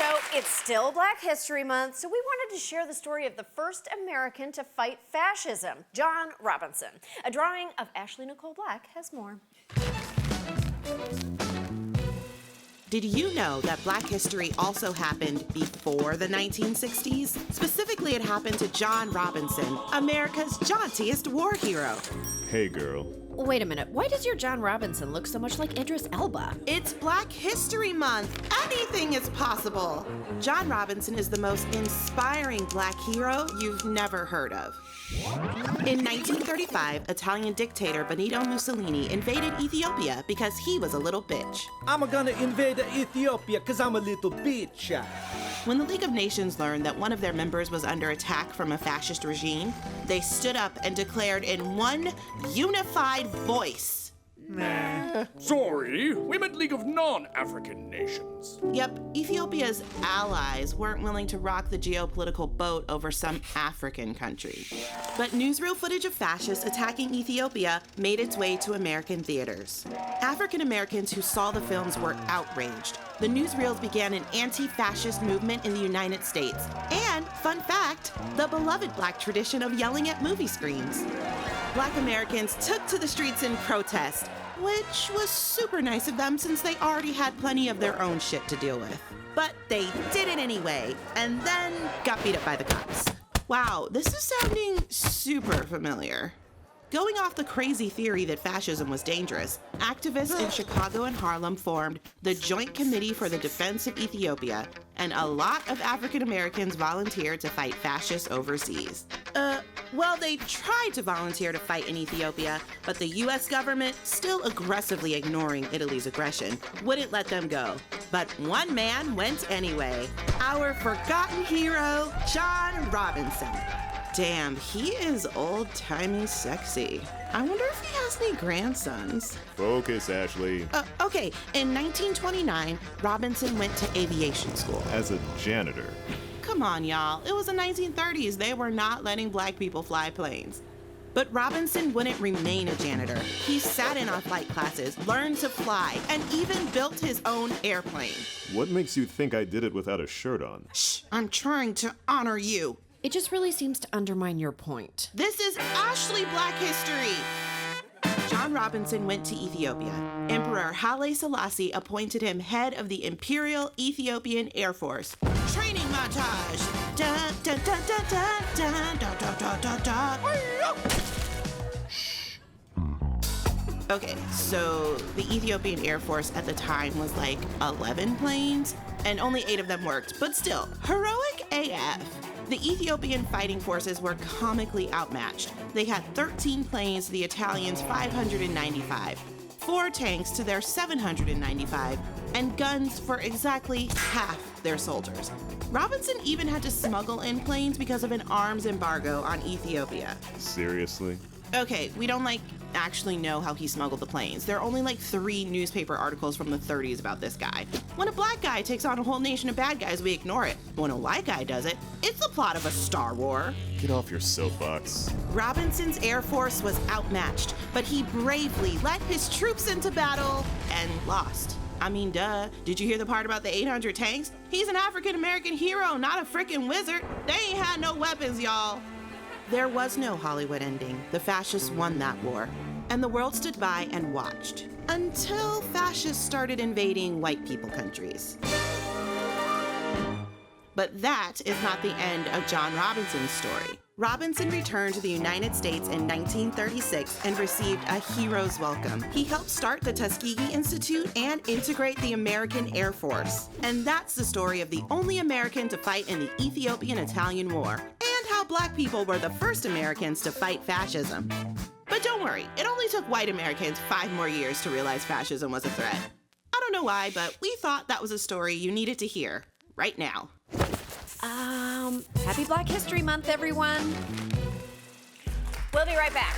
show. It's still Black History Month, so we wanted to share the story of the first American to fight fascism, John Robinson. A drawing of Ashley Nicole Black has more. Did you know that Black history also happened before the 1960s? Specifically, it happened to John Robinson, America's jauntiest war hero. Hey, girl. Wait a minute, why does your John Robinson look so much like Idris Elba? It's Black History Month. Anything is possible. John Robinson is the most inspiring Black hero you've never heard of. In 1935, Italian dictator Benito Mussolini invaded Ethiopia because he was a little bitch. I'm gonna invade Ethiopia because I'm a little bitch. When the League of Nations learned that one of their members was under attack from a fascist regime, they stood up and declared in one unified voice. Sorry, we meant League of Non-African Nations. Yep, Ethiopia's allies weren't willing to rock the geopolitical boat over some African country. But newsreel footage of fascists attacking Ethiopia made its way to American theaters. African Americans who saw the films were outraged. The newsreels began an anti-fascist movement in the United States. And, fun fact, the beloved Black tradition of yelling at movie screens. Black Americans took to the streets in protest, which was super nice of them since they already had plenty of their own shit to deal with. But they did it anyway, and then got beat up by the cops. Wow, this is sounding super familiar. Going off the crazy theory that fascism was dangerous, activists in Chicago and Harlem formed the Joint Committee for the Defense of Ethiopia, and a lot of African Americans volunteered to fight fascists overseas. Well, they tried to volunteer to fight in Ethiopia, but the US government, still aggressively ignoring Italy's aggression, wouldn't let them go. But one man went anyway, our forgotten hero, John Robinson. Damn, he is old-timey sexy. I wonder if he has any grandsons. Focus, Ashley. Okay, in 1929, Robinson went to aviation school. As a janitor. Come on, y'all. It was the 1930s. They were not letting Black people fly planes. But Robinson wouldn't remain a janitor. He sat in on flight classes, learned to fly, and even built his own airplane. What makes you think I did it without a shirt on? Shh, I'm trying to honor you. It just really seems to undermine your point. This is Ashley Black History. John Robinson went to Ethiopia. Emperor Haile Selassie appointed him head of the Imperial Ethiopian Air Force. Training montage. Da, da, da, da, da, da, da, da, da, da. Okay, so the Ethiopian Air Force at the time was like 11 planes, and only 8 of them worked, but still, heroic AF. The Ethiopian fighting forces were comically outmatched. They had 13 planes to the Italians' 595, 4 tanks to their 795, and guns for exactly half their soldiers. Robinson even had to smuggle in planes because of an arms embargo on Ethiopia. Seriously? Okay, we don't actually know how he smuggled the planes. There are only 3 newspaper articles from the 30s about this guy. When a Black guy takes on a whole nation of bad guys, we ignore it. When a white guy does it, it's the plot of a Star War. Get off your soapbox. Robinson's Air Force was outmatched, but he bravely led his troops into battle and lost. I mean, duh. Did you hear the part about the 800 tanks? He's an African-American hero, not a frickin' wizard. They ain't had no weapons, y'all. There was no Hollywood ending. The fascists won that war. And the world stood by and watched. Until fascists started invading white people countries. But that is not the end of John Robinson's story. Robinson returned to the United States in 1936 and received a hero's welcome. He helped start the Tuskegee Institute and integrate the American Air Force. And that's the story of the only American to fight in the Ethiopian-Italian War, and how Black people were the first Americans to fight fascism. But don't worry, it only took white Americans 5 more years to realize fascism was a threat. I don't know why, but we thought that was a story you needed to hear right now. Happy Black History Month, everyone. We'll be right back.